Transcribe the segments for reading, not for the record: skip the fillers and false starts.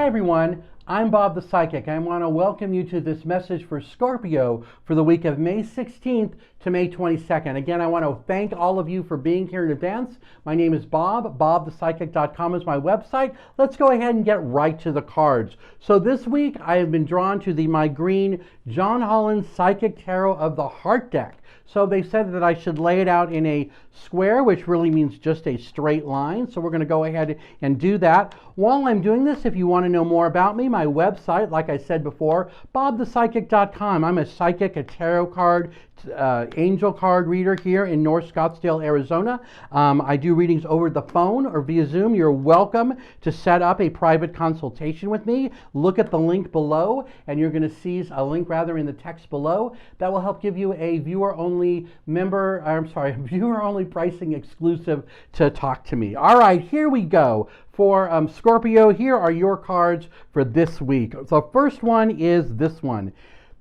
Hi everyone, I'm Bob the Psychic. I want to welcome you to this message for Scorpio for the week of May 16th to May 22nd. Again, I want to thank all of you for being here in advance. My name is Bob. BobThePsychic.com is my website. Let's go ahead and get right to the cards. So this week I have been drawn to my green John Holland Psychic Tarot of the Heart deck. So they said that I should lay it out in a square, which really means just a straight line. So we're going to go ahead and do that. While I'm doing this, if you want to know more about me, my website, like I said before, BobThePsychic.com. I'm a psychic, a tarot card, angel card reader here in North Scottsdale, Arizona. I do readings over the phone or via Zoom. You're welcome to set up a private consultation with me. Look at the link below, and you're going to see a link rather in the text below that will help give you a viewer-only viewer-only pricing exclusive to talk to me. All right, here we go. For Scorpio, here are your cards for this week. So first one is this one.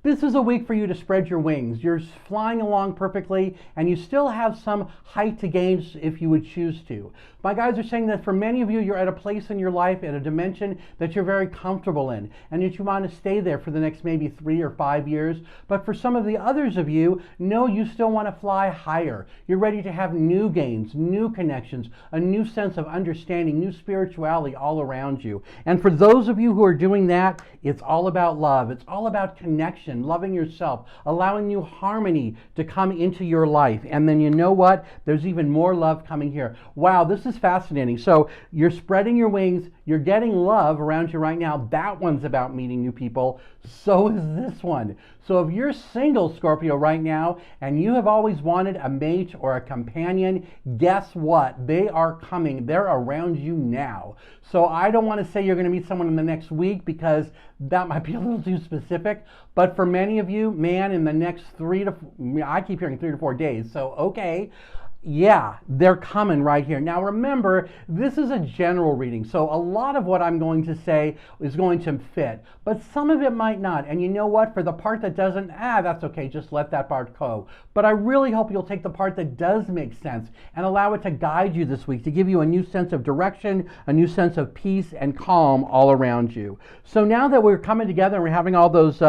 This is a week for you to spread your wings. You're flying along perfectly, and you still have some height to gain if you would choose to. My guides are saying that for many of you, you're at a place in your life, at a dimension that you're very comfortable in, and that you want to stay there for the next maybe 3 or 5 years. But for some of the others of you, no, you still want to fly higher. You're ready to have new gains, new connections, a new sense of understanding, new spirituality all around you. And for those of you who are doing that, it's all about love. It's all about connection, loving yourself, allowing new harmony to come into your life. And then you know what? There's even more love coming here. Wow, this is fascinating. So you're spreading your wings, you're getting love around you right now. That one's about meeting new people. So is this one. So if you're single, Scorpio, right now, and you have always wanted a mate or a companion, guess what? They are coming. They're around you now. So I don't want to say you're going to meet someone in the next week because that might be a little too specific. But for many of you, man, in the next I keep hearing 3 to 4 days. So, okay. Yeah, they're coming right here. Now remember, this is a general reading, so a lot of what I'm going to say is going to fit, but some of it might not. And you know what? For the part that doesn't, that's okay, just let that part go. But I really hope you'll take the part that does make sense and allow it to guide you this week, to give you a new sense of direction, a new sense of peace and calm all around you. So now that we're coming together and we're having all those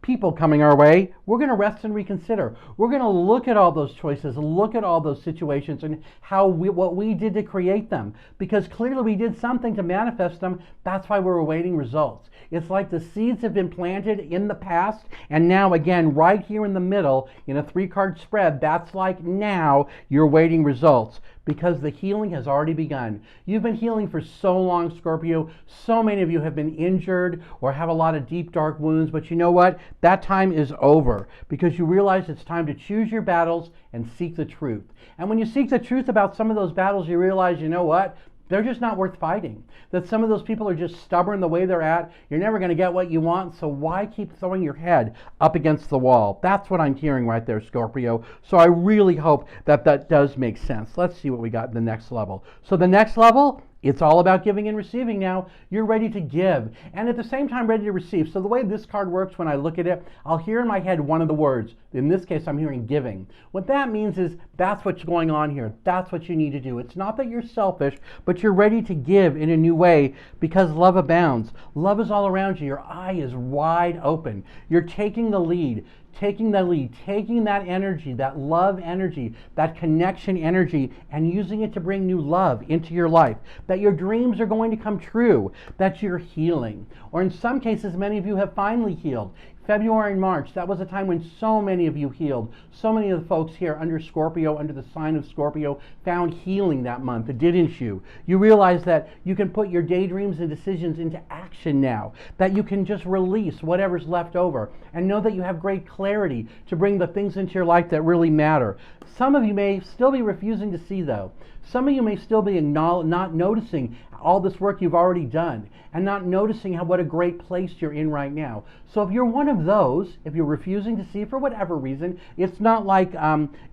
people coming our way, we're going to rest and reconsider. We're going to look at all those choices, look at all those situations and what we did to create them. Because clearly we did something to manifest them. That's why we're awaiting results. It's like the seeds have been planted in the past, and now again, right here in the middle, in a 3-card spread, that's like now you're waiting results. Because the healing has already begun. You've been healing for so long, Scorpio. So many of you have been injured or have a lot of deep, dark wounds. But you know what? That time is over because you realize it's time to choose your battles and seek the truth. And when you seek the truth about some of those battles, you realize, you know what? They're just not worth fighting. That some of those people are just stubborn the way they're at. You're never going to get what you want, so why keep throwing your head up against the wall? That's what I'm hearing right there, Scorpio. So I really hope that that does make sense. Let's see what we got in the next level. So the next level, it's all about giving and receiving now. You're ready to give, and at the same time ready to receive. So the way this card works, when I look at it, I'll hear in my head one of the words. In this case, I'm hearing giving. What that means is that's what's going on here. That's what you need to do. It's not that you're selfish, but you're ready to give in a new way because love abounds. Love is all around you. Your eye is wide open. You're taking the lead. Taking that energy, that love energy, that connection energy, and using it to bring new love into your life. That your dreams are going to come true. That you're healing. Or in some cases, many of you have finally healed. February and March, that was a time when so many of you healed. So many of the folks here under Scorpio, under the sign of Scorpio, found healing that month, didn't you? You realize that you can put your daydreams and decisions into action now, that you can just release whatever's left over, and know that you have great clarity to bring the things into your life that really matter. Some of you may still be refusing to see, though. Some of you may still be not noticing all this work you've already done and not noticing what a great place you're in right now. So if you're one of those, if you're refusing to see for whatever reason, it's not like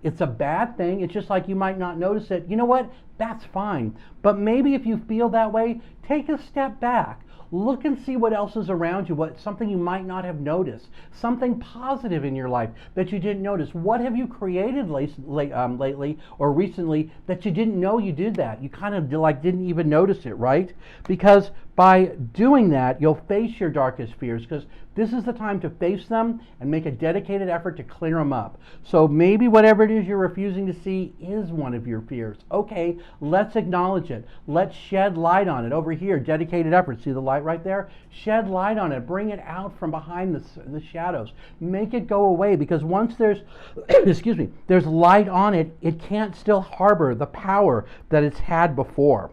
it's a bad thing. It's just like you might not notice it. You know what? That's fine. But maybe if you feel that way, take a step back. Look and see what else is around you, something you might not have noticed, something positive in your life that you didn't notice. What have you created lately or recently that you didn't know you did that? You kind of didn't even notice it, right? Because By doing that, you'll face your darkest fears, because this is the time to face them and make a dedicated effort to clear them up. So maybe whatever it is you're refusing to see is one of your fears. Okay, let's acknowledge it. Let's shed light on it. Over here, dedicated effort. See the light right there? Shed light on it. Bring it out from behind the shadows. Make it go away, because once there's, excuse me, there's light on it, it can't still harbor the power that it's had before.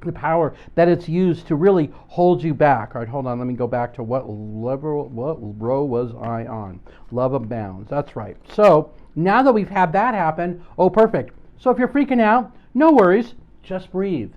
The power that it's used to really hold you back. All right, hold on. Let me go back to what row was I on? Love abounds. That's right. So now that we've had that happen, oh, perfect. So if you're freaking out, no worries. Just breathe.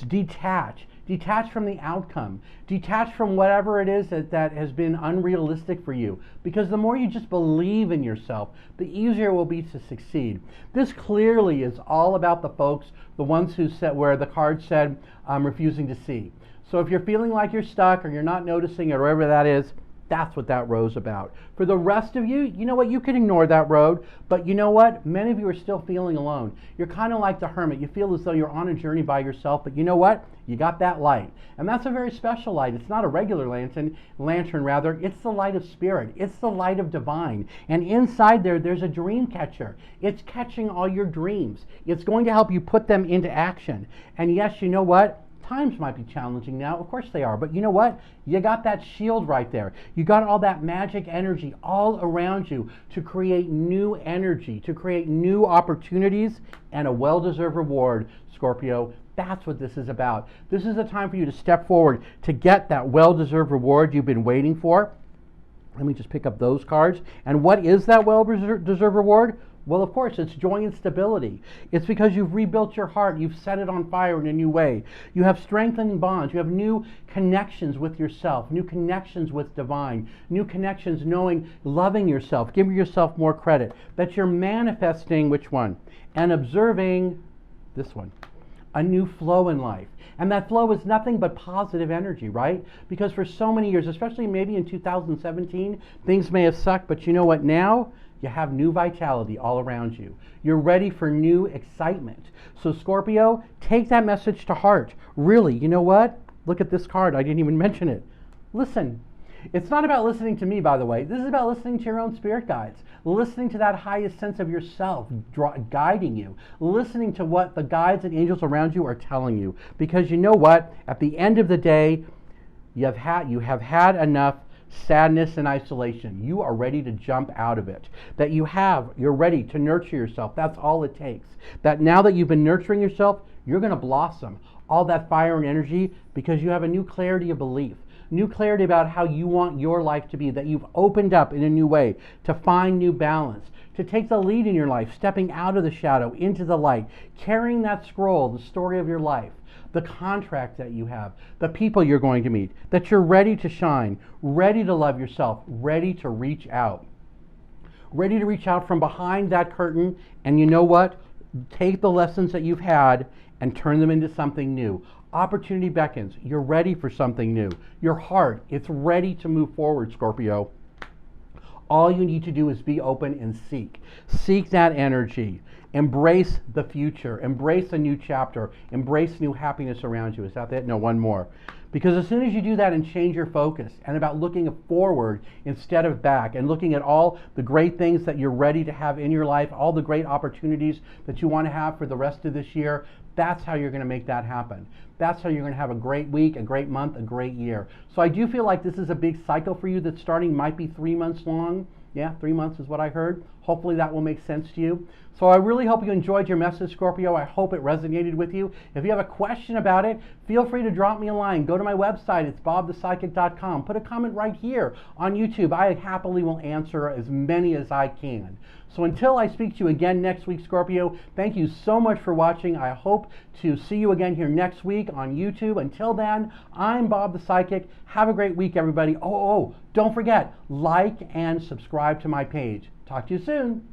Detach. Detach from the outcome. Detach from whatever it is that has been unrealistic for you. Because the more you just believe in yourself, the easier it will be to succeed. This clearly is all about the folks, the ones who said, where the card said, I'm refusing to see. So if you're feeling like you're stuck or you're not noticing it, or whatever that is, that's what that row's about. For the rest of you, you know what? You can ignore that road, but you know what? Many of you are still feeling alone. You're kind of like the hermit. You feel as though you're on a journey by yourself, but you know what? You got that light. And that's a very special light. It's not a regular lantern, it's the light of spirit. It's the light of divine. And inside there's a dream catcher. It's catching all your dreams. It's going to help you put them into action. And yes, you know what? Times might be challenging now, of course they are, but you know what? You got that shield right there. You got all that magic energy all around you to create new energy, to create new opportunities, and a well-deserved reward, Scorpio. That's what this is about. This is the time for you to step forward to get that well-deserved reward you've been waiting for. Let me just pick up those cards. And what is that well-deserved reward? Well, of course, it's joy and stability. It's because you've rebuilt your heart. You've set it on fire in a new way. You have strengthening bonds. You have new connections with yourself, new connections with divine, new connections knowing, loving yourself, giving yourself more credit, that you're manifesting, which one? And observing this one, a new flow in life. And that flow is nothing but positive energy, right? Because for so many years, especially maybe in 2017, things may have sucked, but you know what now? You have new vitality all around you. You're ready for new excitement. So Scorpio, take that message to heart. Really, you know what? Look at this card. I didn't even mention it. Listen. It's not about listening to me, by the way. This is about listening to your own spirit guides. Listening to that highest sense of yourself guiding you. Listening to what the guides and angels around you are telling you. Because you know what? At the end of the day, you have had enough sadness and isolation. You are ready to jump out of it. You're ready to nurture yourself. That's all it takes. That now that you've been nurturing yourself, you're going to blossom. All that fire and energy, because you have a new clarity of belief. New clarity about how you want your life to be. That you've opened up in a new way to find new balance. To take the lead in your life, stepping out of the shadow into the light. Carrying that scroll, the story of your life. The contract that you have, the people you're going to meet, that you're ready to shine, ready to love yourself, ready to reach out. Ready to reach out from behind that curtain, and you know what? Take the lessons that you've had and turn them into something new. Opportunity beckons. You're ready for something new. Your heart, it's ready to move forward, Scorpio. All you need to do is be open and seek. Seek that energy. Embrace the future. Embrace a new chapter. Embrace new happiness around you. Is that it? No, one more. Because as soon as you do that and change your focus and about looking forward instead of back and looking at all the great things that you're ready to have in your life, all the great opportunities that you want to have for the rest of this year, that's how you're going to make that happen. That's how you're going to have a great week, a great month, a great year. So I do feel like this is a big cycle for you that's starting, might be 3 months long. Yeah, 3 months is what I heard. Hopefully that will make sense to you. So I really hope you enjoyed your message, Scorpio. I hope it resonated with you. If you have a question about it, feel free to drop me a line. Go to my website. It's bobthepsychic.com. Put a comment right here on YouTube. I happily will answer as many as I can. So until I speak to you again next week, Scorpio, thank you so much for watching. I hope to see you again here next week on YouTube. Until then, I'm Bob the Psychic. Have a great week, everybody. Oh, don't forget, like and subscribe to my page. Talk to you soon.